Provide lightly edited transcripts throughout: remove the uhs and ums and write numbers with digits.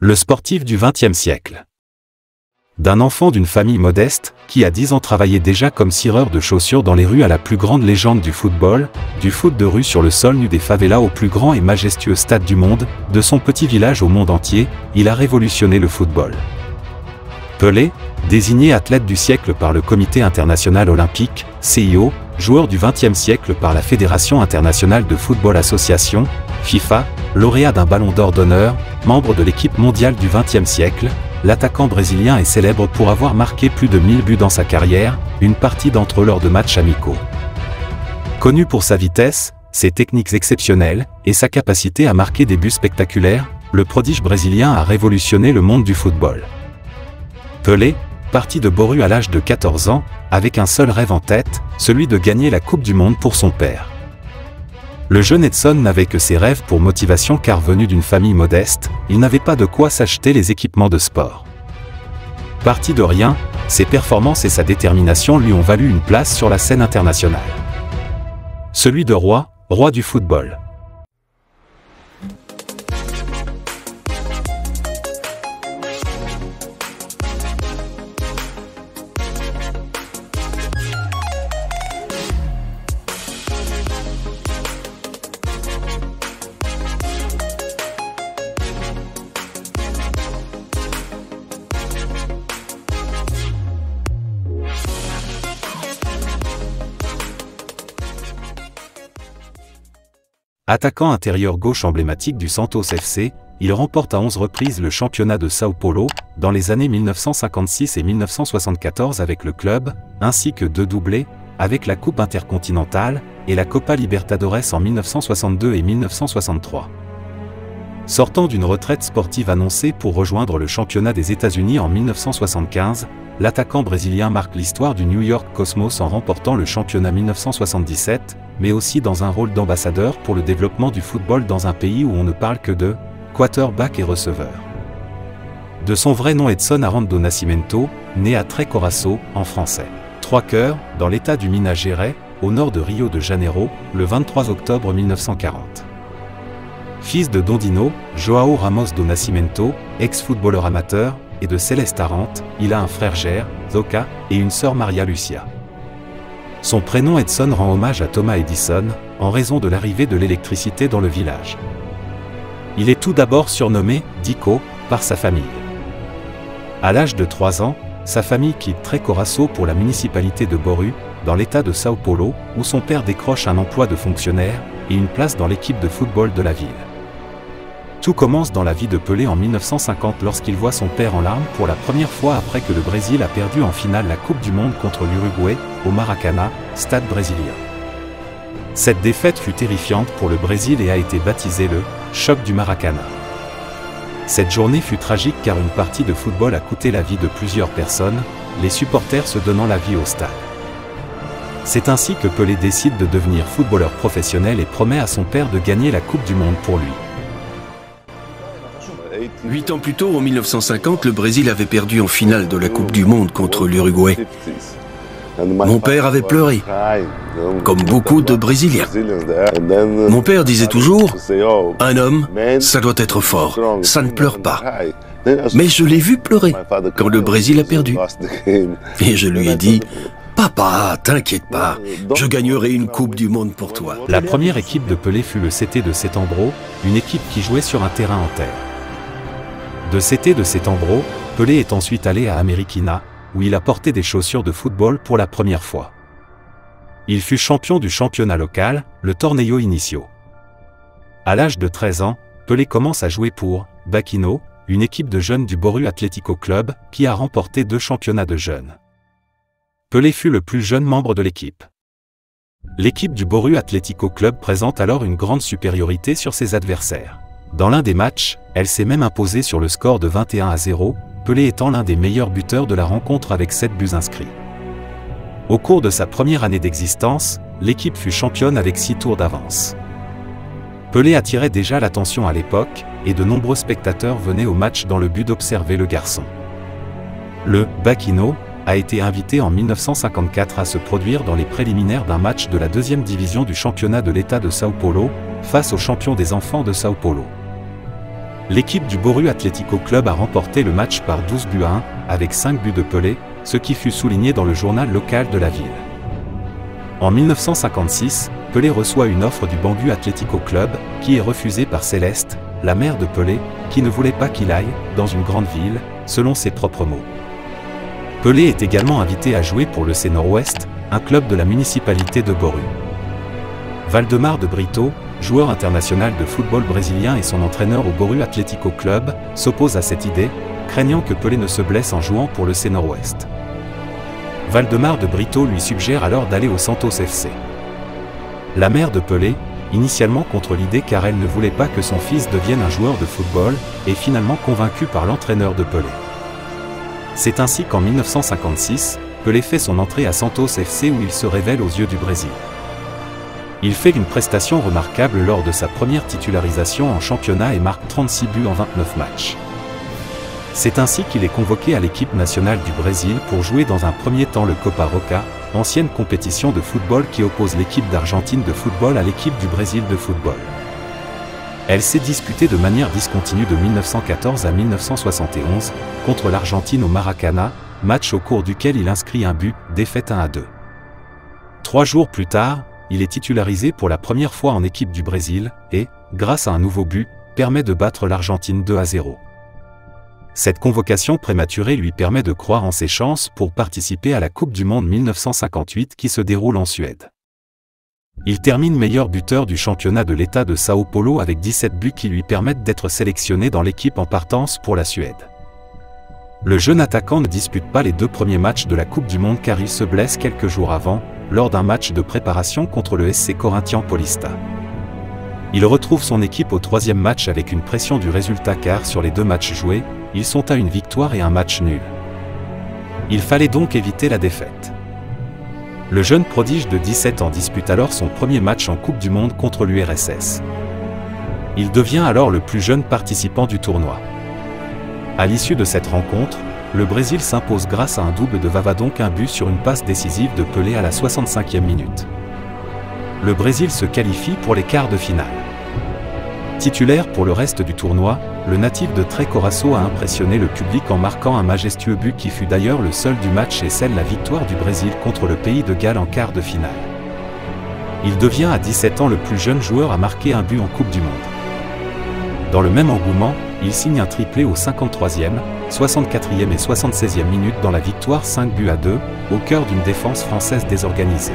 Le sportif du XXe siècle. D'un enfant d'une famille modeste, qui à 10 ans travaillait déjà comme cireur de chaussures dans les rues à la plus grande légende du football, du foot de rue sur le sol nu des favelas au plus grand et majestueux stade du monde, de son petit village au monde entier, il a révolutionné le football. Pelé, désigné athlète du siècle par le Comité international olympique, CIO, joueur du XXe siècle par la Fédération internationale de football association, FIFA, lauréat d'un ballon d'or d'honneur, membre de l'équipe mondiale du XXe siècle, l'attaquant brésilien est célèbre pour avoir marqué plus de 1000 buts dans sa carrière, une partie d'entre eux lors de matchs amicaux. Connu pour sa vitesse, ses techniques exceptionnelles et sa capacité à marquer des buts spectaculaires, le prodige brésilien a révolutionné le monde du football. Pelé, parti de Bauru à l'âge de 14 ans, avec un seul rêve en tête, celui de gagner la Coupe du Monde pour son père. Le jeune Edson n'avait que ses rêves pour motivation car venu d'une famille modeste, il n'avait pas de quoi s'acheter les équipements de sport. Parti de rien, ses performances et sa détermination lui ont valu une place sur la scène internationale. Celui de roi du football. Attaquant intérieur gauche emblématique du Santos FC, il remporte à 11 reprises le championnat de Sao Paulo, dans les années 1956 et 1974 avec le club, ainsi que 2 doublés, avec la Coupe intercontinentale, et la Copa Libertadores en 1962 et 1963. Sortant d'une retraite sportive annoncée pour rejoindre le championnat des États-Unis en 1975, l'attaquant brésilien marque l'histoire du New York Cosmos en remportant le championnat 1977, mais aussi dans un rôle d'ambassadeur pour le développement du football dans un pays où on ne parle que de quarterback et receveur. De son vrai nom Edson Arantes Nascimento, né à Três Corações, en français. Trois Cœurs, dans l'état du Minas Gerais, au nord de Rio de Janeiro, le 23 octobre 1940. Fils de Dondino, João Ramos do Nascimento, ex-footballeur amateur, et de Céleste Arantes, il a un frère Jair, Zoca, et une sœur Maria Lucia. Son prénom Edson rend hommage à Thomas Edison, en raison de l'arrivée de l'électricité dans le village. Il est tout d'abord surnommé « Dico » par sa famille. À l'âge de 3 ans, sa famille quitte Três Corações pour la municipalité de Bauru, dans l'état de Sao Paulo, où son père décroche un emploi de fonctionnaire et une place dans l'équipe de football de la ville. Tout commence dans la vie de Pelé en 1950 lorsqu'il voit son père en larmes pour la première fois après que le Brésil a perdu en finale la Coupe du Monde contre l'Uruguay, au Maracanã, stade brésilien. Cette défaite fut terrifiante pour le Brésil et a été baptisée le « choc du Maracanã ». Cette journée fut tragique car une partie de football a coûté la vie de plusieurs personnes, les supporters se donnant la vie au stade. C'est ainsi que Pelé décide de devenir footballeur professionnel et promet à son père de gagner la Coupe du Monde pour lui. 8 ans plus tôt, en 1950, le Brésil avait perdu en finale de la Coupe du Monde contre l'Uruguay. Mon père avait pleuré, comme beaucoup de Brésiliens. Mon père disait toujours, « Un homme, ça doit être fort, ça ne pleure pas. » Mais je l'ai vu pleurer quand le Brésil a perdu. Et je lui ai dit, « Papa, t'inquiète pas, je gagnerai une Coupe du Monde pour toi. » La première équipe de Pelé fut le CT de Setembro, une équipe qui jouait sur un terrain en terre. De CT de Setembro, Pelé est ensuite allé à Ameriquina, où il a porté des chaussures de football pour la première fois. Il fut champion du championnat local, le Torneio Inicio. À l'âge de 13 ans, Pelé commence à jouer pour Baquino, une équipe de jeunes du Bauru Atlético Club, qui a remporté 2 championnats de jeunes. Pelé fut le plus jeune membre de l'équipe. L'équipe du Bauru Atlético Club présente alors une grande supériorité sur ses adversaires. Dans l'un des matchs, elle s'est même imposée sur le score de 21-0, Pelé étant l'un des meilleurs buteurs de la rencontre avec 7 buts inscrits. Au cours de sa première année d'existence, l'équipe fut championne avec 6 tours d'avance. Pelé attirait déjà l'attention à l'époque, et de nombreux spectateurs venaient au match dans le but d'observer le garçon. Le « Baquino » a été invité en 1954 à se produire dans les préliminaires d'un match de la 2e division du championnat de l'État de Sao Paulo, face aux champions des enfants de Sao Paulo. L'équipe du Boru Atlético Club a remporté le match par 12 buts à 1, avec 5 buts de Pelé, ce qui fut souligné dans le journal local de la ville. En 1956, Pelé reçoit une offre du Bangu Atlético Club, qui est refusée par Céleste, la mère de Pelé, qui ne voulait pas qu'il aille dans une grande ville, selon ses propres mots. Pelé est également invité à jouer pour le C Nord-Ouest, un club de la municipalité de Boru. Valdemar de Brito, joueur international de football brésilien et son entraîneur au Boru Atlético Club, s'oppose à cette idée, craignant que Pelé ne se blesse en jouant pour le C Nord-Ouest. Valdemar de Brito lui suggère alors d'aller au Santos FC. La mère de Pelé, initialement contre l'idée car elle ne voulait pas que son fils devienne un joueur de football, est finalement convaincue par l'entraîneur de Pelé. C'est ainsi qu'en 1956, Pelé fait son entrée à Santos FC où il se révèle aux yeux du Brésil. Il fait une prestation remarquable lors de sa première titularisation en championnat et marque 36 buts en 29 matchs. C'est ainsi qu'il est convoqué à l'équipe nationale du Brésil pour jouer dans un premier temps le Copa Roca, ancienne compétition de football qui oppose l'équipe d'Argentine de football à l'équipe du Brésil de football. Elle s'est disputée de manière discontinue de 1914 à 1971, contre l'Argentine au Maracana, match au cours duquel il inscrit un but, défaite 1-2. 3 jours plus tard, il est titularisé pour la première fois en équipe du Brésil, et, grâce à un nouveau but, permet de battre l'Argentine 2-0. Cette convocation prématurée lui permet de croire en ses chances pour participer à la Coupe du Monde 1958 qui se déroule en Suède. Il termine meilleur buteur du championnat de l'État de Sao Paulo avec 17 buts qui lui permettent d'être sélectionné dans l'équipe en partance pour la Suède. Le jeune attaquant ne dispute pas les 2 premiers matchs de la Coupe du Monde car il se blesse quelques jours avant, lors d'un match de préparation contre le SC Corinthians Paulista. Il retrouve son équipe au 3e match avec une pression du résultat car sur les 2 matchs joués, ils sont à une victoire et un match nul. Il fallait donc éviter la défaite. Le jeune prodige de 17 ans dispute alors son premier match en Coupe du Monde contre l'URSS. Il devient alors le plus jeune participant du tournoi. À l'issue de cette rencontre, le Brésil s'impose grâce à un double de Vava donc un but sur une passe décisive de Pelé à la 65e minute. Le Brésil se qualifie pour les quarts de finale. Titulaire pour le reste du tournoi, le natif de Três Corações a impressionné le public en marquant un majestueux but qui fut d'ailleurs le seul du match et scelle la victoire du Brésil contre le pays de Galles en quart de finale. Il devient à 17 ans le plus jeune joueur à marquer un but en Coupe du Monde. Dans le même engouement, il signe un triplé aux 53e, 64e et 76e minutes dans la victoire 5-2, au cœur d'une défense française désorganisée.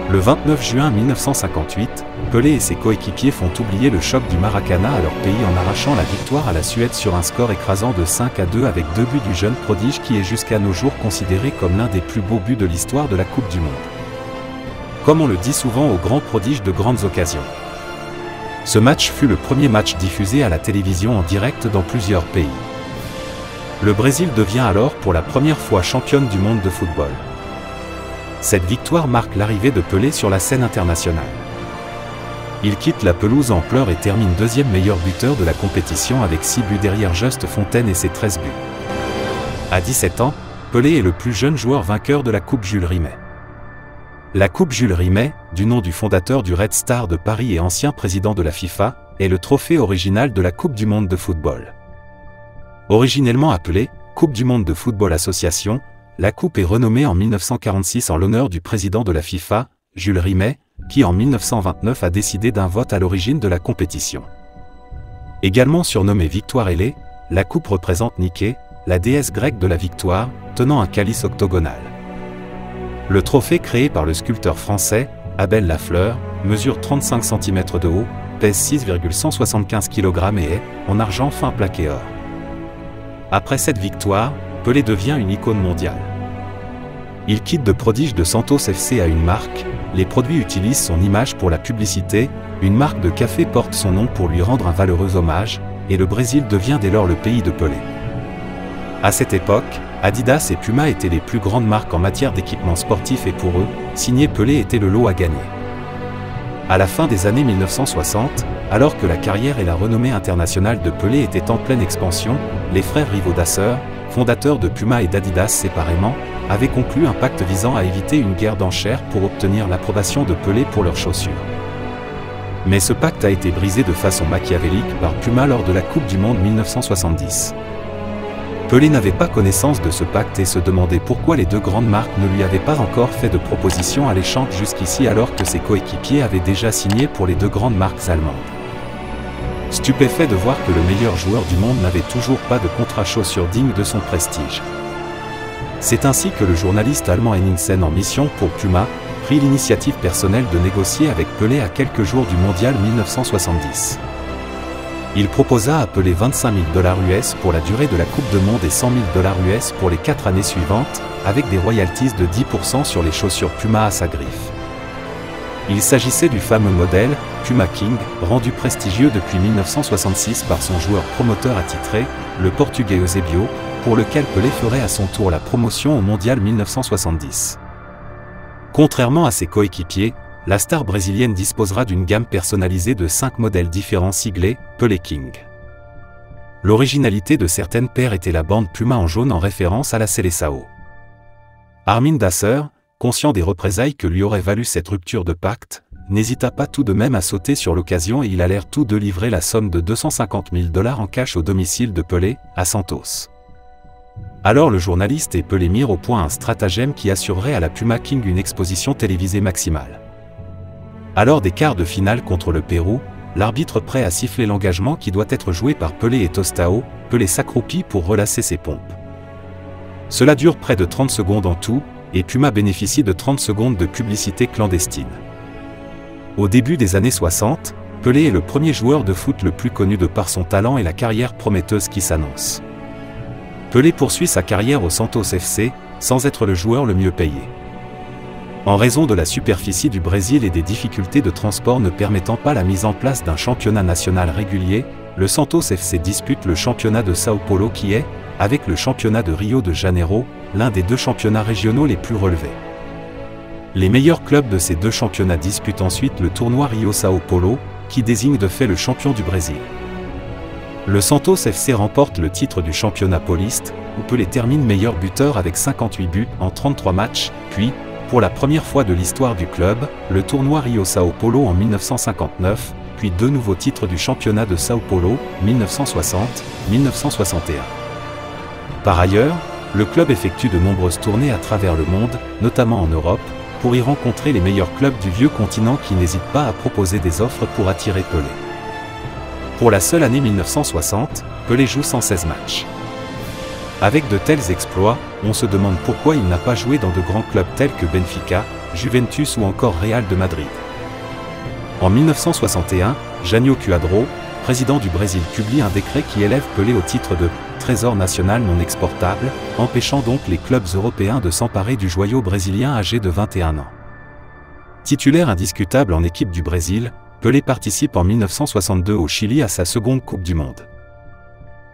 Le 29 juin 1958, Pelé et ses coéquipiers font oublier le choc du Maracana à leur pays en arrachant la victoire à la Suède sur un score écrasant de 5-2 avec 2 buts du jeune prodige qui est jusqu'à nos jours considéré comme l'un des plus beaux buts de l'histoire de la Coupe du Monde. Comme on le dit souvent aux grands prodiges de grandes occasions. Ce match fut le premier match diffusé à la télévision en direct dans plusieurs pays. Le Brésil devient alors pour la première fois championne du monde de football. Cette victoire marque l'arrivée de Pelé sur la scène internationale. Il quitte la pelouse en pleurs et termine 2e meilleur buteur de la compétition avec 6 buts derrière Just Fontaine et ses 13 buts. À 17 ans, Pelé est le plus jeune joueur vainqueur de la Coupe Jules Rimet. La Coupe Jules Rimet, du nom du fondateur du Red Star de Paris et ancien président de la FIFA, est le trophée original de la Coupe du Monde de football. Originellement appelée Coupe du Monde de Football Association, la coupe est renommée en 1946 en l'honneur du président de la FIFA, Jules Rimet, qui en 1929 a décidé d'un vote à l'origine de la compétition. Également surnommée Victoire ailée, la coupe représente Nike, la déesse grecque de la victoire, tenant un calice octogonal. Le trophée créé par le sculpteur français, Abel Lafleur, mesure 35 cm de haut, pèse 6,175 kg et est, en argent fin plaqué or. Après cette victoire, Pelé devient une icône mondiale. Il quitte de prodige de Santos FC à une marque, les produits utilisent son image pour la publicité, une marque de café porte son nom pour lui rendre un valeureux hommage, et le Brésil devient dès lors le pays de Pelé. À cette époque, Adidas et Puma étaient les plus grandes marques en matière d'équipements sportifs et pour eux, signer Pelé était le lot à gagner. À la fin des années 1960, alors que la carrière et la renommée internationale de Pelé étaient en pleine expansion, les frères Rivaud Dasseur, fondateurs de Puma et d'Adidas séparément, avaient conclu un pacte visant à éviter une guerre d'enchères pour obtenir l'approbation de Pelé pour leurs chaussures. Mais ce pacte a été brisé de façon machiavélique par Puma lors de la Coupe du Monde 1970. Pelé n'avait pas connaissance de ce pacte et se demandait pourquoi les deux grandes marques ne lui avaient pas encore fait de propositions alléchantes jusqu'ici alors que ses coéquipiers avaient déjà signé pour les deux grandes marques allemandes. Stupéfait de voir que le meilleur joueur du monde n'avait toujours pas de contrat chaussure digne de son prestige. C'est ainsi que le journaliste allemand Henningsen, en mission pour Puma, prit l'initiative personnelle de négocier avec Pelé à quelques jours du mondial 1970. Il proposa à Pelé 25 000 $ US pour la durée de la Coupe du Monde et 100 000 $ US pour les 4 années suivantes, avec des royalties de 10% sur les chaussures Puma à sa griffe. Il s'agissait du fameux modèle, Puma King, rendu prestigieux depuis 1966 par son joueur promoteur attitré, le Portugais Eusébio, pour lequel Pelé ferait à son tour la promotion au mondial 1970. Contrairement à ses coéquipiers, la star brésilienne disposera d'une gamme personnalisée de 5 modèles différents siglés « Pelé King ». L'originalité de certaines paires était la bande Puma en jaune en référence à la Seleção. Armin Dasser, conscient des représailles que lui aurait valu cette rupture de pacte, n'hésita pas tout de même à sauter sur l'occasion et ils allèrent tous deux livrer la somme de 250 000 $ en cash au domicile de Pelé, à Santos. Alors le journaliste et Pelé mirent au point un stratagème qui assurerait à la Puma King une exposition télévisée maximale. Alors des quarts de finale contre le Pérou, l'arbitre prêt à siffler l'engagement qui doit être joué par Pelé et Tostão, Pelé s'accroupit pour relasser ses pompes. Cela dure près de 30 secondes en tout, et Puma bénéficie de 30 secondes de publicité clandestine. Au début des années 60, Pelé est le premier joueur de foot le plus connu de par son talent et la carrière prometteuse qui s'annonce. Pelé poursuit sa carrière au Santos FC, sans être le joueur le mieux payé. En raison de la superficie du Brésil et des difficultés de transport ne permettant pas la mise en place d'un championnat national régulier, le Santos FC dispute le championnat de São Paulo qui est, avec le championnat de Rio de Janeiro, l'un des deux championnats régionaux les plus relevés. Les meilleurs clubs de ces deux championnats disputent ensuite le tournoi Rio-São Paulo, qui désigne de fait le champion du Brésil. Le Santos FC remporte le titre du championnat pauliste, où Pelé termine meilleur buteur avec 58 buts en 33 matchs, puis, pour la première fois de l'histoire du club, le tournoi Rio-São Paulo en 1959, puis deux nouveaux titres du championnat de São Paulo, 1960-1961. Par ailleurs, le club effectue de nombreuses tournées à travers le monde, notamment en Europe, pour y rencontrer les meilleurs clubs du vieux continent qui n'hésitent pas à proposer des offres pour attirer Pelé. Pour la seule année 1960, Pelé joue 116 matchs. Avec de tels exploits, on se demande pourquoi il n'a pas joué dans de grands clubs tels que Benfica, Juventus ou encore Real de Madrid. En 1961, Jânio Quadros, président du Brésil, publie un décret qui élève Pelé au titre de « trésor national non exportable », empêchant donc les clubs européens de s'emparer du joyau brésilien âgé de 21 ans. Titulaire indiscutable en équipe du Brésil, Pelé participe en 1962 au Chili à sa seconde Coupe du Monde.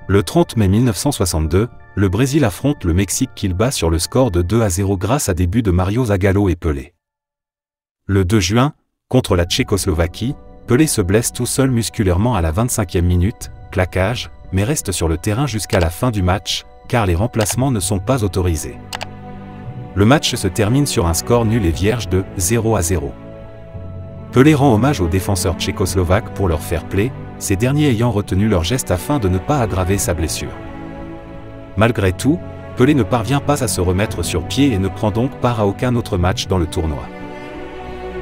Le 30 mai 1962, le Brésil affronte le Mexique qu'il bat sur le score de 2-0 grâce à des buts de Mario Zagallo et Pelé. Le 2 juin, contre la Tchécoslovaquie, Pelé se blesse tout seul musculairement à la 25e minute, claquage, mais reste sur le terrain jusqu'à la fin du match, car les remplacements ne sont pas autorisés. Le match se termine sur un score nul et vierge de 0-0. Pelé rend hommage aux défenseurs tchécoslovaques pour leur fair play, ces derniers ayant retenu leur geste afin de ne pas aggraver sa blessure. Malgré tout, Pelé ne parvient pas à se remettre sur pied et ne prend donc part à aucun autre match dans le tournoi.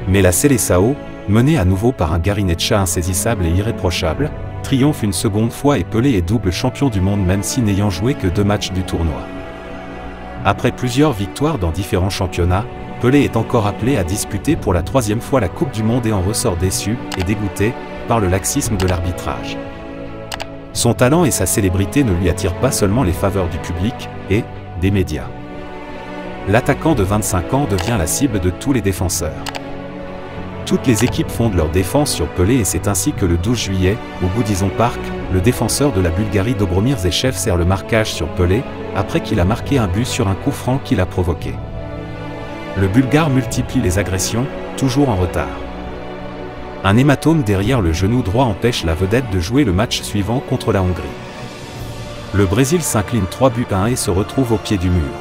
Mais la Seleção, menée à nouveau par un Garrincha insaisissable et irréprochable, triomphe une seconde fois et Pelé est double champion du monde même si n'ayant joué que 2 matchs du tournoi. Après plusieurs victoires dans différents championnats, Pelé est encore appelé à disputer pour la 3e fois la Coupe du Monde et en ressort déçu et dégoûté par le laxisme de l'arbitrage. Son talent et sa célébrité ne lui attirent pas seulement les faveurs du public et des médias. L'attaquant de 25 ans devient la cible de tous les défenseurs. Toutes les équipes fondent leur défense sur Pelé et c'est ainsi que le 12 juillet, au Goodison Park, le défenseur de la Bulgarie Dobromir Zechev sert le marquage sur Pelé, après qu'il a marqué un but sur un coup franc qu'il a provoqué. Le Bulgare multiplie les agressions, toujours en retard. Un hématome derrière le genou droit empêche la vedette de jouer le match suivant contre la Hongrie. Le Brésil s'incline 3-1 et se retrouve au pied du mur.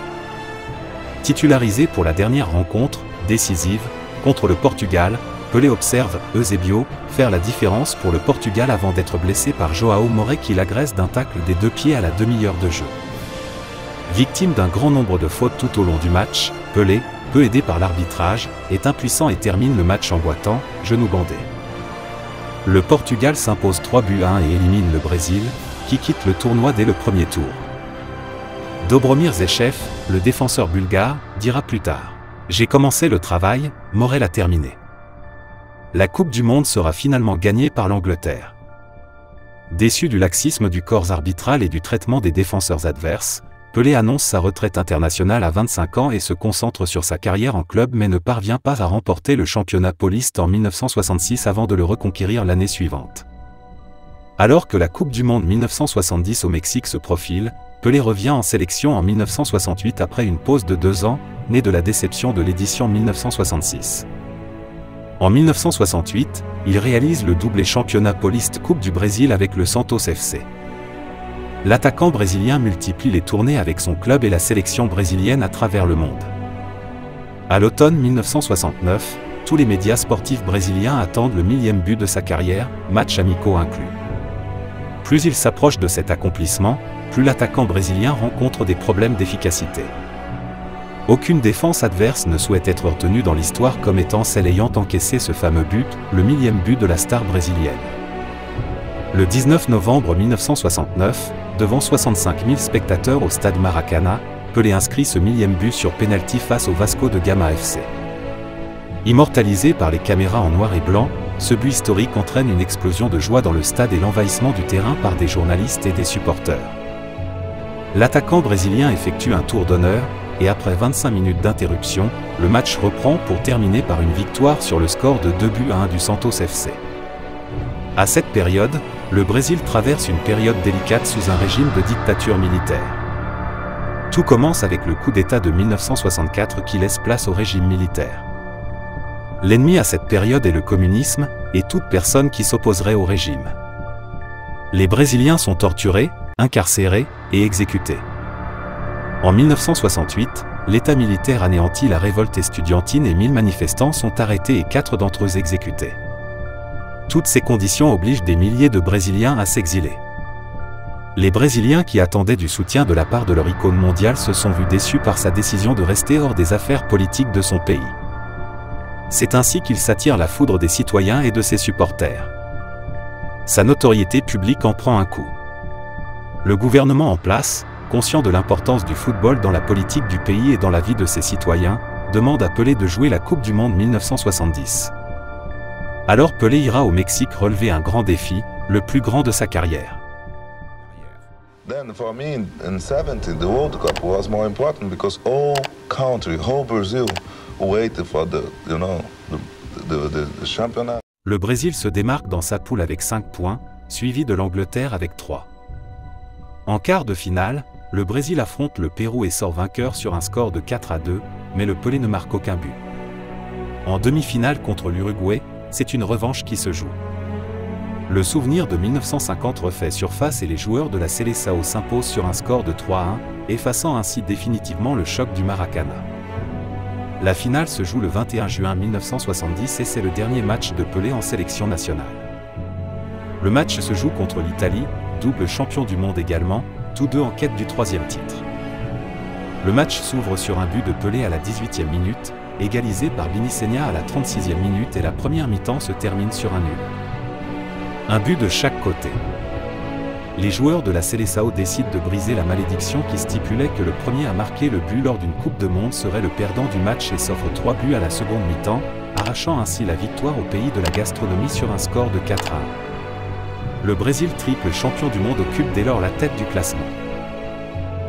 Titularisé pour la dernière rencontre, décisive, contre le Portugal, Pelé observe Eusébio faire la différence pour le Portugal avant d'être blessé par João Moret qui l'agresse d'un tacle des 2 pieds à la demi-heure de jeu. Victime d'un grand nombre de fautes tout au long du match, Pelé, peu aidé par l'arbitrage, est impuissant et termine le match en boitant, genou bandé. Le Portugal s'impose 3-1 et élimine le Brésil, qui quitte le tournoi dès le premier tour. Dobromir Zechev, le défenseur bulgare, dira plus tard « J'ai commencé le travail, Moret l'a terminé ». La Coupe du Monde sera finalement gagnée par l'Angleterre. Déçu du laxisme du corps arbitral et du traitement des défenseurs adverses, Pelé annonce sa retraite internationale à 25 ans et se concentre sur sa carrière en club mais ne parvient pas à remporter le championnat pauliste en 1966 avant de le reconquérir l'année suivante. Alors que la Coupe du Monde 1970 au Mexique se profile, Pelé revient en sélection en 1968 après une pause de 2 ans, née de la déception de l'édition 1966. En 1968, il réalise le doublé championnat pauliste Coupe du Brésil avec le Santos FC. L'attaquant brésilien multiplie les tournées avec son club et la sélection brésilienne à travers le monde. À l'automne 1969, tous les médias sportifs brésiliens attendent le 1000e but de sa carrière, matchs amicaux inclus. Plus il s'approche de cet accomplissement, plus l'attaquant brésilien rencontre des problèmes d'efficacité. Aucune défense adverse ne souhaite être retenue dans l'histoire comme étant celle ayant encaissé ce fameux but, le 1000e but de la star brésilienne. Le 19 novembre 1969, devant 65 000 spectateurs au stade Maracanã, Pelé inscrit ce 1000e but sur pénalty face au Vasco de Gama FC. Immortalisé par les caméras en noir et blanc, ce but historique entraîne une explosion de joie dans le stade et l'envahissement du terrain par des journalistes et des supporters. L'attaquant brésilien effectue un tour d'honneur, et après 25 minutes d'interruption, le match reprend pour terminer par une victoire sur le score de 2-1 du Santos FC. À cette période, le Brésil traverse une période délicate sous un régime de dictature militaire. Tout commence avec le coup d'État de 1964 qui laisse place au régime militaire. L'ennemi à cette période est le communisme, et toute personne qui s'opposerait au régime. Les Brésiliens sont torturés, incarcérés et exécutés. En 1968, l'État militaire anéantit la révolte estudiantine et 1000 manifestants sont arrêtés et 4 d'entre eux exécutés. Toutes ces conditions obligent des milliers de Brésiliens à s'exiler. Les Brésiliens qui attendaient du soutien de la part de leur icône mondiale se sont vus déçus par sa décision de rester hors des affaires politiques de son pays. C'est ainsi qu'il s'attire la foudre des citoyens et de ses supporters. Sa notoriété publique en prend un coup. Le gouvernement en place, conscient de l'importance du football dans la politique du pays et dans la vie de ses citoyens, demande à Pelé de jouer la Coupe du Monde 1970. Alors Pelé ira au Mexique relever un grand défi, le plus grand de sa carrière. Then for me in 70 the World Cup was more important because all country, whole Brazil waited for the championnat. Le Brésil se démarque dans sa poule avec 5 points, suivi de l'Angleterre avec 3. En quart de finale, le Brésil affronte le Pérou et sort vainqueur sur un score de 4-2, mais le Pelé ne marque aucun but. En demi-finale contre l'Uruguay, c'est une revanche qui se joue. Le souvenir de 1950 refait surface et les joueurs de la Seleção s'imposent sur un score de 3-1, effaçant ainsi définitivement le choc du Maracanã. La finale se joue le 21 juin 1970 et c'est le dernier match de Pelé en sélection nationale. Le match se joue contre l'Italie, double champion du monde également, tous deux en quête du 3e titre. Le match s'ouvre sur un but de Pelé à la 18e minute, égalisé par Binicenha à la 36e minute et la première mi-temps se termine sur un nul. Un but de chaque côté. Les joueurs de la Seleção décident de briser la malédiction qui stipulait que le premier à marquer le but lors d'une Coupe du Monde serait le perdant du match et s'offre 3 buts à la seconde mi-temps, arrachant ainsi la victoire au pays de la gastronomie sur un score de 4-1. Le Brésil, triple champion du monde, occupe dès lors la tête du classement.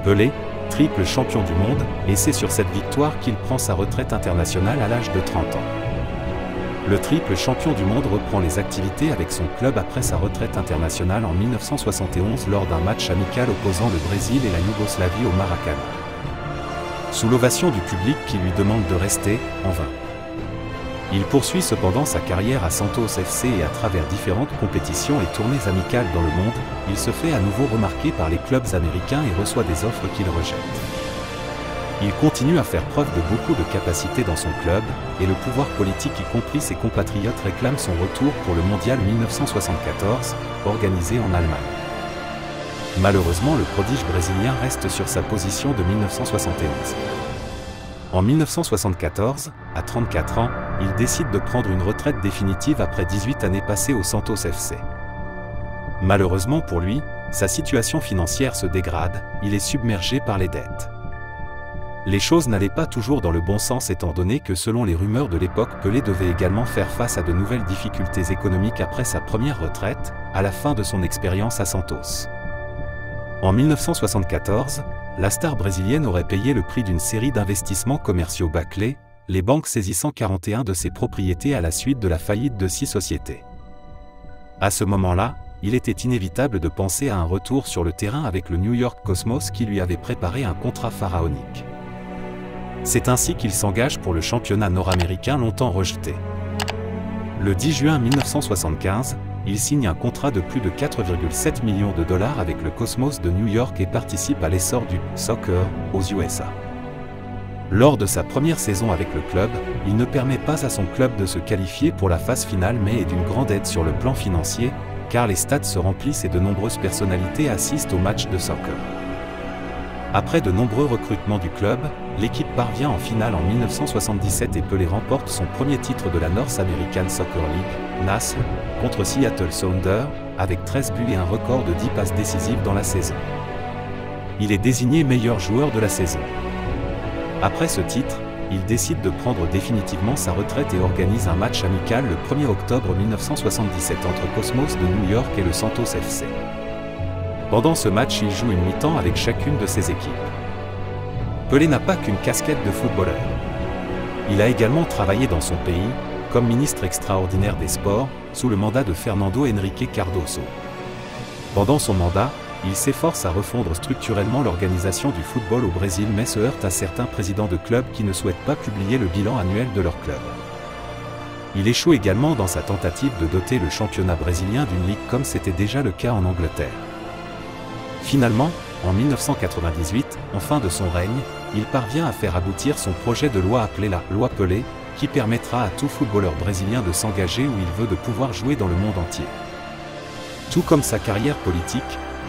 Pelé, triple champion du monde, et c'est sur cette victoire qu'il prend sa retraite internationale à l'âge de 30 ans. Le triple champion du monde reprend les activités avec son club après sa retraite internationale en 1971 lors d'un match amical opposant le Brésil et la Yougoslavie au Maracanã. Sous l'ovation du public qui lui demande de rester, en vain. Il poursuit cependant sa carrière à Santos FC et à travers différentes compétitions et tournées amicales dans le monde, il se fait à nouveau remarquer par les clubs américains et reçoit des offres qu'il rejette. Il continue à faire preuve de beaucoup de capacités dans son club, et le pouvoir politique y compris ses compatriotes réclament son retour pour le mondial 1974, organisé en Allemagne. Malheureusement, le prodige brésilien reste sur sa position de 1971. En 1974, à 34 ans, il décide de prendre une retraite définitive après 18 années passées au Santos FC. Malheureusement pour lui, sa situation financière se dégrade, il est submergé par les dettes. Les choses n'allaient pas toujours dans le bon sens étant donné que selon les rumeurs de l'époque, Pelé devait également faire face à de nouvelles difficultés économiques après sa première retraite, à la fin de son expérience à Santos. En 1974, la star brésilienne aurait payé le prix d'une série d'investissements commerciaux bâclés, les banques saisissant 41 de ses propriétés à la suite de la faillite de 6 sociétés. À ce moment-là, il était inévitable de penser à un retour sur le terrain avec le New York Cosmos qui lui avait préparé un contrat pharaonique. C'est ainsi qu'il s'engage pour le championnat nord-américain longtemps rejeté. Le 10 juin 1975, il signe un contrat de plus de 4,7 millions de dollars avec le Cosmos de New York et participe à l'essor du soccer aux USA. Lors de sa première saison avec le club, il ne permet pas à son club de se qualifier pour la phase finale mais est d'une grande aide sur le plan financier, car les stades se remplissent et de nombreuses personnalités assistent aux matchs de soccer. Après de nombreux recrutements du club, l'équipe parvient en finale en 1977 et Pelé remporte son premier titre de la North American Soccer League, NASL, contre Seattle Sounders, avec 13 buts et un record de 10 passes décisives dans la saison. Il est désigné meilleur joueur de la saison. Après ce titre, il décide de prendre définitivement sa retraite et organise un match amical le 1er octobre 1977 entre Cosmos de New York et le Santos FC. Pendant ce match, il joue une mi-temps avec chacune de ses équipes. Pelé n'a pas qu'une casquette de footballeur. Il a également travaillé dans son pays, comme ministre extraordinaire des Sports, sous le mandat de Fernando Henrique Cardoso. Pendant son mandat, il s'efforce à refondre structurellement l'organisation du football au Brésil mais se heurte à certains présidents de clubs qui ne souhaitent pas publier le bilan annuel de leur club. Il échoue également dans sa tentative de doter le championnat brésilien d'une ligue comme c'était déjà le cas en Angleterre. Finalement, en 1998, en fin de son règne, il parvient à faire aboutir son projet de loi appelé la Loi Pelé, qui permettra à tout footballeur brésilien de s'engager où il veut de pouvoir jouer dans le monde entier. Tout comme sa carrière politique,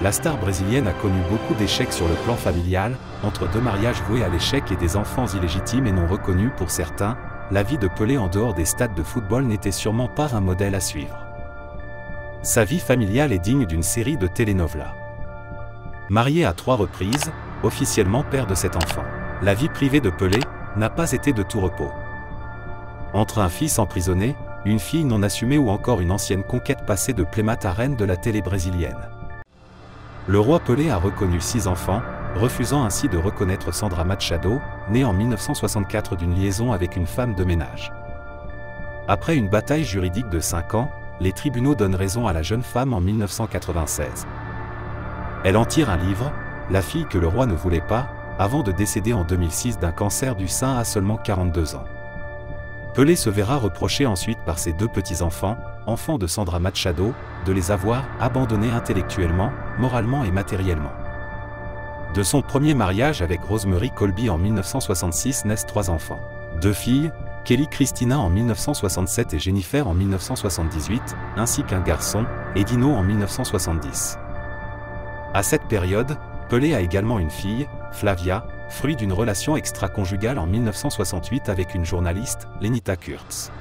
la star brésilienne a connu beaucoup d'échecs sur le plan familial, entre 2 mariages voués à l'échec et des enfants illégitimes et non reconnus pour certains, la vie de Pelé en dehors des stades de football n'était sûrement pas un modèle à suivre. Sa vie familiale est digne d'une série de telenovelas. Marié à 3 reprises, officiellement père de 7 enfants. La vie privée de Pelé n'a pas été de tout repos. Entre un fils emprisonné, une fille non assumée ou encore une ancienne conquête passée de plémat à reine de la télé brésilienne. Le roi Pelé a reconnu 6 enfants, refusant ainsi de reconnaître Sandra Machado, née en 1964 d'une liaison avec une femme de ménage. Après une bataille juridique de 5 ans, les tribunaux donnent raison à la jeune femme en 1996. Elle en tire un livre, La fille que le roi ne voulait pas, avant de décéder en 2006 d'un cancer du sein à seulement 42 ans. Pelé se verra reprocher ensuite par ses 2 petits-enfants, enfants de Sandra Machado, de les avoir abandonnés intellectuellement, moralement et matériellement. De son premier mariage avec Rosemary Colby en 1966 naissent 3 enfants. 2 filles, Kelly Christina en 1967 et Jennifer en 1978, ainsi qu'un garçon, Edino en 1970. À cette période, Pelé a également une fille, Flavia, fruit d'une relation extra-conjugale en 1968 avec une journaliste, Lenita Kurtz.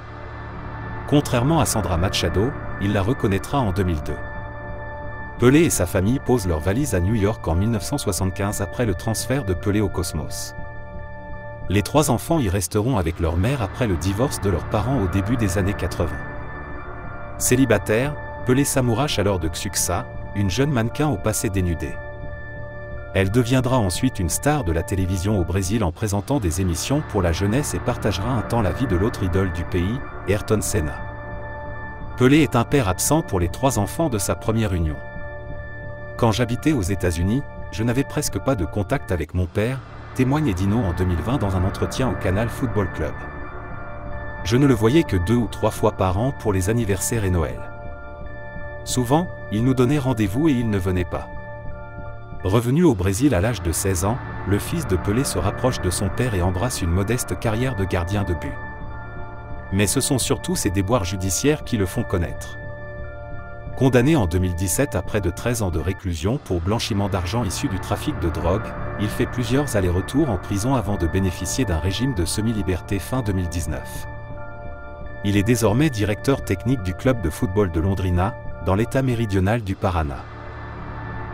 Contrairement à Sandra Machado, il la reconnaîtra en 2002. Pelé et sa famille posent leurs valises à New York en 1975 après le transfert de Pelé au Cosmos. Les 3 enfants y resteront avec leur mère après le divorce de leurs parents au début des années 80. Célibataire, Pelé s'amourache alors de Xuxa, une jeune mannequin au passé dénudé. Elle deviendra ensuite une star de la télévision au Brésil en présentant des émissions pour la jeunesse et partagera un temps la vie de l'autre idole du pays, Ayrton Senna. Pelé est un père absent pour les 3 enfants de sa première union. Quand j'habitais aux États-Unis, je n'avais presque pas de contact avec mon père, témoigne Edino en 2020 dans un entretien au Canal Football Club. Je ne le voyais que 2 ou 3 fois par an pour les anniversaires et Noël. Souvent, il nous donnait rendez-vous et il ne venait pas. Revenu au Brésil à l'âge de 16 ans, le fils de Pelé se rapproche de son père et embrasse une modeste carrière de gardien de but. Mais ce sont surtout ses déboires judiciaires qui le font connaître. Condamné en 2017 à près de 13 ans de réclusion pour blanchiment d'argent issu du trafic de drogue, il fait plusieurs allers-retours en prison avant de bénéficier d'un régime de semi-liberté fin 2019. Il est désormais directeur technique du club de football de Londrina, dans l'état méridional du Paraná.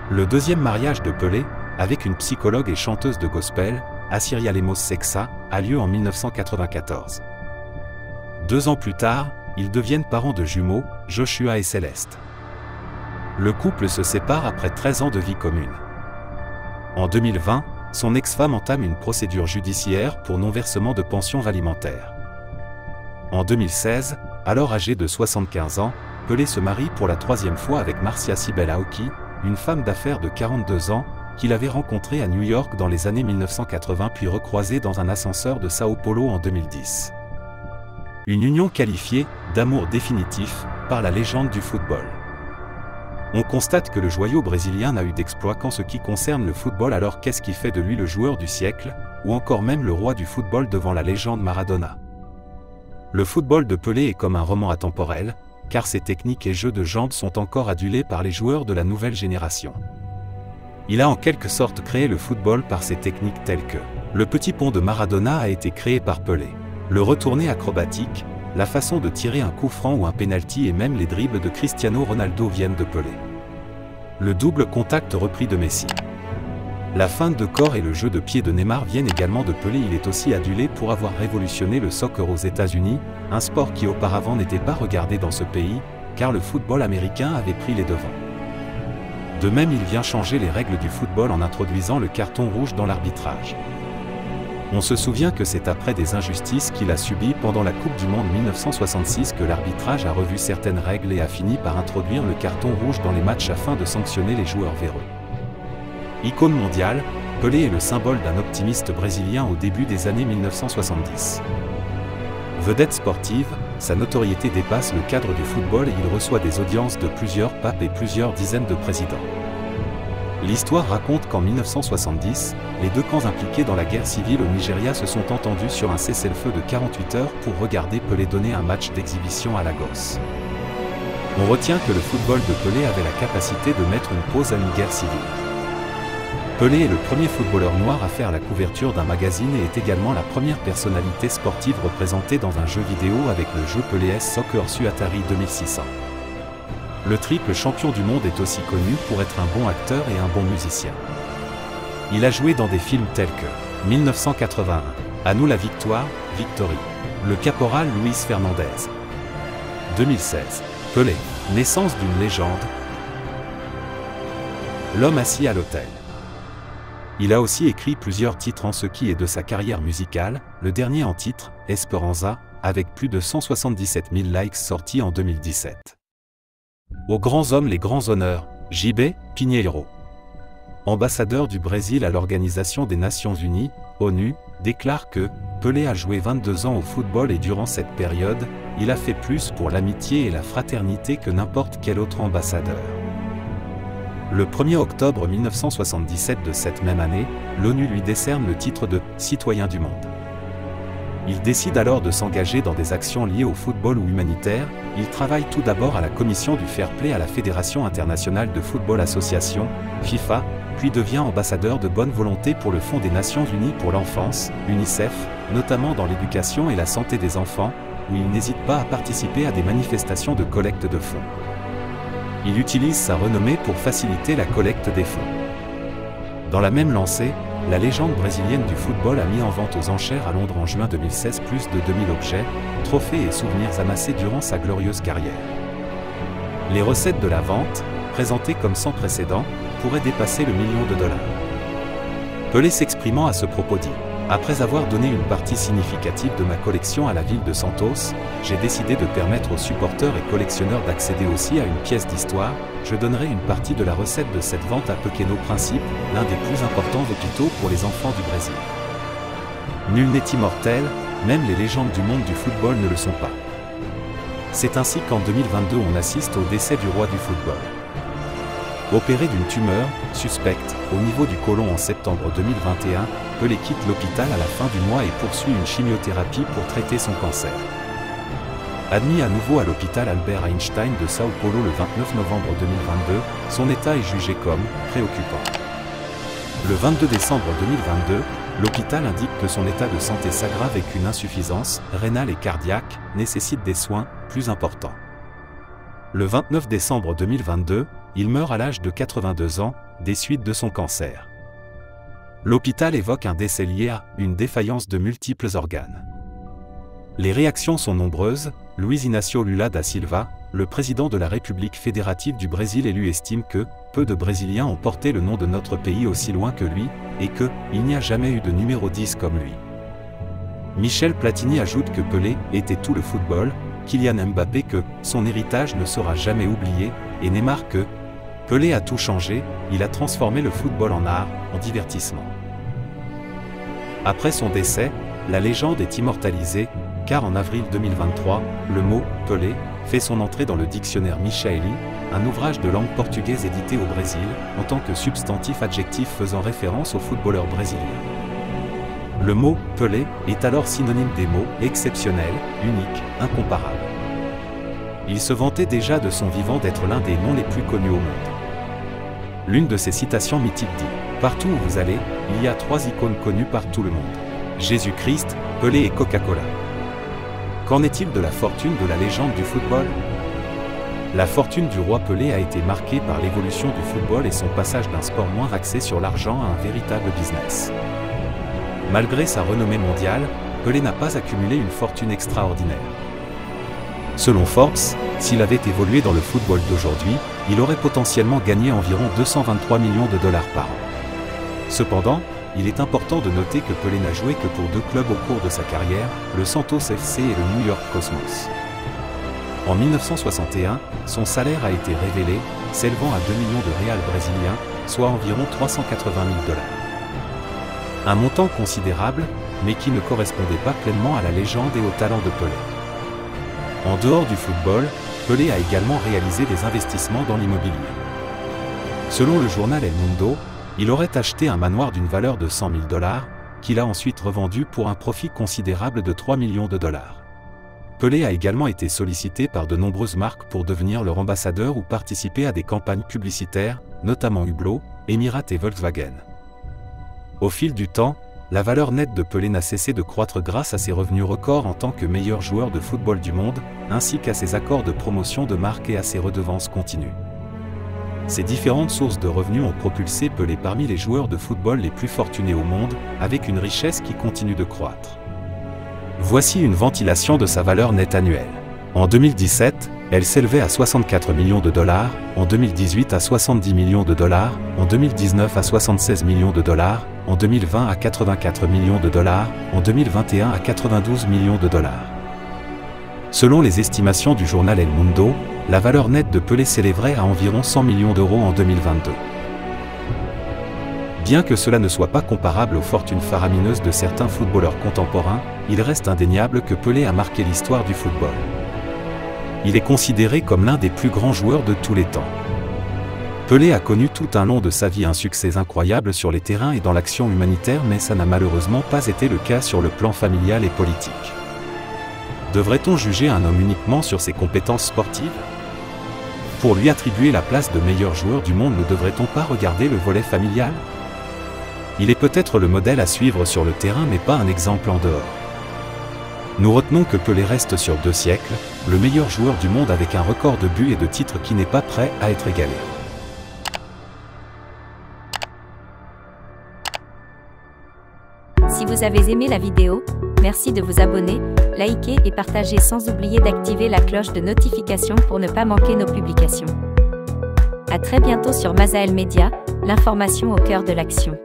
Le deuxième mariage de Pelé, avec une psychologue et chanteuse de gospel, Assyria Lemos Sexa, a lieu en 1994. 2 ans plus tard, ils deviennent parents de jumeaux, Joshua et Céleste. Le couple se sépare après 13 ans de vie commune. En 2020, son ex-femme entame une procédure judiciaire pour non-versement de pension alimentaire. En 2016, alors âgé de 75 ans, Pelé se marie pour la 3e fois avec Marcia Cibel Aoki, une femme d'affaires de 42 ans, qu'il avait rencontrée à New York dans les années 1980 puis recroisée dans un ascenseur de Sao Paulo en 2010. Une union qualifiée d'amour définitif par la légende du football. On constate que le joyau brésilien n'a eu d'exploit qu'en ce qui concerne le football, alors qu'est-ce qui fait de lui le joueur du siècle, ou encore même le roi du football devant la légende Maradona. Le football de Pelé est comme un roman atemporel, car ses techniques et jeux de jambes sont encore adulés par les joueurs de la nouvelle génération. Il a en quelque sorte créé le football par ses techniques telles que le petit pont de Maradona a été créé par Pelé, le retourné acrobatique, la façon de tirer un coup franc ou un penalty et même les dribbles de Cristiano Ronaldo viennent de Pelé. Le double contact repris de Messi. La feinte de corps et le jeu de pied de Neymar viennent également de Pelé. Il est aussi adulé pour avoir révolutionné le soccer aux États-Unis, un sport qui auparavant n'était pas regardé dans ce pays, car le football américain avait pris les devants. De même, il vient changer les règles du football en introduisant le carton rouge dans l'arbitrage. On se souvient que c'est après des injustices qu'il a subies pendant la Coupe du Monde 1966 que l'arbitrage a revu certaines règles et a fini par introduire le carton rouge dans les matchs afin de sanctionner les joueurs véreux. Icône mondiale, Pelé est le symbole d'un optimiste brésilien au début des années 1970. Vedette sportive, sa notoriété dépasse le cadre du football et il reçoit des audiences de plusieurs papes et plusieurs dizaines de présidents. L'histoire raconte qu'en 1970, les deux camps impliqués dans la guerre civile au Nigeria se sont entendus sur un cessez-le-feu de 48 heures pour regarder Pelé donner un match d'exhibition à Lagos. On retient que le football de Pelé avait la capacité de mettre une pause à une guerre civile. Pelé est le premier footballeur noir à faire la couverture d'un magazine et est également la première personnalité sportive représentée dans un jeu vidéo avec le jeu Pelé S Soccer sur Atari 2600. Le triple champion du monde est aussi connu pour être un bon acteur et un bon musicien. Il a joué dans des films tels que 1981, À nous la victoire, Victory, Le Caporal Luis Fernandez. 2016, Pelé, naissance d'une légende. L'homme assis à l'autel. Il a aussi écrit plusieurs titres en ce qui est de sa carrière musicale, le dernier en titre, Esperanza, avec plus de 177 000 likes sorti en 2017. Aux grands hommes les grands honneurs, J.B. Pinheiro. Ambassadeur du Brésil à l'Organisation des Nations Unies, ONU, déclare que Pelé a joué 22 ans au football et durant cette période, il a fait plus pour l'amitié et la fraternité que n'importe quel autre ambassadeur. Le 1er octobre 1977 de cette même année, l'ONU lui décerne le titre de « Citoyen du monde ». Il décide alors de s'engager dans des actions liées au football ou humanitaires. Il travaille tout d'abord à la commission du fair play à la Fédération internationale de football association, FIFA, puis devient ambassadeur de bonne volonté pour le Fonds des Nations Unies pour l'enfance, UNICEF, notamment dans l'éducation et la santé des enfants, où il n'hésite pas à participer à des manifestations de collecte de fonds. Il utilise sa renommée pour faciliter la collecte des fonds. Dans la même lancée, la légende brésilienne du football a mis en vente aux enchères à Londres en juin 2016 plus de 2000 objets, trophées et souvenirs amassés durant sa glorieuse carrière. Les recettes de la vente, présentées comme sans précédent, pourraient dépasser le $1 million. Pelé s'exprimant à ce propos dit « Après avoir donné une partie significative de ma collection à la ville de Santos, j'ai décidé de permettre aux supporters et collectionneurs d'accéder aussi à une pièce d'histoire. Je donnerai une partie de la recette de cette vente à Pequeno Principe, l'un des plus importants hôpitaux pour les enfants du Brésil. Nul n'est immortel, même les légendes du monde du football ne le sont pas. C'est ainsi qu'en 2022 on assiste au décès du roi du football. Opéré d'une tumeur suspecte au niveau du côlon en septembre 2021, Pelé quitte l'hôpital à la fin du mois et poursuit une chimiothérapie pour traiter son cancer. Admis à nouveau à l'hôpital Albert Einstein de Sao Paulo le 29 novembre 2022, son état est jugé comme préoccupant. Le 22 décembre 2022, l'hôpital indique que son état de santé s'aggrave et qu'une insuffisance rénale et cardiaque nécessite des soins plus importants. Le 29 décembre 2022, il meurt à l'âge de 82 ans, des suites de son cancer. L'hôpital évoque un décès lié à une défaillance de multiples organes. Les réactions sont nombreuses. Luiz Inácio Lula da Silva, le président de la République fédérative du Brésil élu, estime que peu de Brésiliens ont porté le nom de notre pays aussi loin que lui, et qu'il n'y a jamais eu de numéro 10 comme lui. Michel Platini ajoute que Pelé était tout le football, Kylian Mbappé que son héritage ne sera jamais oublié, et Neymar que Pelé a tout changé, il a transformé le football en art, en divertissement. Après son décès, la légende est immortalisée, car en avril 2023, le mot « Pelé » fait son entrée dans le dictionnaire Michaeli, un ouvrage de langue portugaise édité au Brésil, en tant que substantif adjectif faisant référence au footballeur brésilien. Le mot « Pelé » est alors synonyme des mots « exceptionnel »,« unique »,« incomparable ». Il se vantait déjà de son vivant d'être l'un des noms les plus connus au monde. L'une de ses citations mythiques dit « Partout où vous allez, il y a 3 icônes connues par tout le monde. Jésus-Christ, Pelé et Coca-Cola ». Qu'en est-il de la fortune de la légende du football? La fortune du roi Pelé a été marquée par l'évolution du football et son passage d'un sport moins axé sur l'argent à un véritable business. Malgré sa renommée mondiale, Pelé n'a pas accumulé une fortune extraordinaire. Selon Forbes, s'il avait évolué dans le football d'aujourd'hui, il aurait potentiellement gagné environ 223 millions de dollars par an. Cependant, il est important de noter que Pelé n'a joué que pour 2 clubs au cours de sa carrière, le Santos FC et le New York Cosmos. En 1961, son salaire a été révélé, s'élevant à 2 millions de réals brésiliens, soit environ 380 000 dollars. Un montant considérable, mais qui ne correspondait pas pleinement à la légende et au talent de Pelé. En dehors du football, Pelé a également réalisé des investissements dans l'immobilier. Selon le journal El Mundo, il aurait acheté un manoir d'une valeur de 100 000 dollars, qu'il a ensuite revendu pour un profit considérable de 3 millions de dollars. Pelé a également été sollicité par de nombreuses marques pour devenir leur ambassadeur ou participer à des campagnes publicitaires, notamment Hublot, Emirates et Volkswagen. Au fil du temps, la valeur nette de Pelé n'a cessé de croître grâce à ses revenus records en tant que meilleur joueur de football du monde, ainsi qu'à ses accords de promotion de marque et à ses redevances continues. Ces différentes sources de revenus ont propulsé Pelé parmi les joueurs de football les plus fortunés au monde, avec une richesse qui continue de croître. Voici une ventilation de sa valeur nette annuelle. En 2017, elle s'élevait à 64 millions de dollars, en 2018 à 70 millions de dollars, en 2019 à 76 millions de dollars, en 2020 à 84 millions de dollars, en 2021 à 92 millions de dollars. Selon les estimations du journal El Mundo, la valeur nette de Pelé s'élèverait à environ 100 millions d'euros en 2022. Bien que cela ne soit pas comparable aux fortunes faramineuses de certains footballeurs contemporains, il reste indéniable que Pelé a marqué l'histoire du football. Il est considéré comme l'un des plus grands joueurs de tous les temps. Pelé a connu tout un long de sa vie un succès incroyable sur les terrains et dans l'action humanitaire, mais ça n'a malheureusement pas été le cas sur le plan familial et politique. Devrait-on juger un homme uniquement sur ses compétences sportives? Pour lui attribuer la place de meilleur joueur du monde, ne devrait-on pas regarder le volet familial? Il est peut-être le modèle à suivre sur le terrain, mais pas un exemple en dehors. Nous retenons que Pelé reste sur 2 siècles, le meilleur joueur du monde avec un record de buts et de titres qui n'est pas prêt à être égalé. Si vous avez aimé la vidéo, merci de vous abonner, liker et partager sans oublier d'activer la cloche de notification pour ne pas manquer nos publications. À très bientôt sur Masael Media, l'information au cœur de l'action.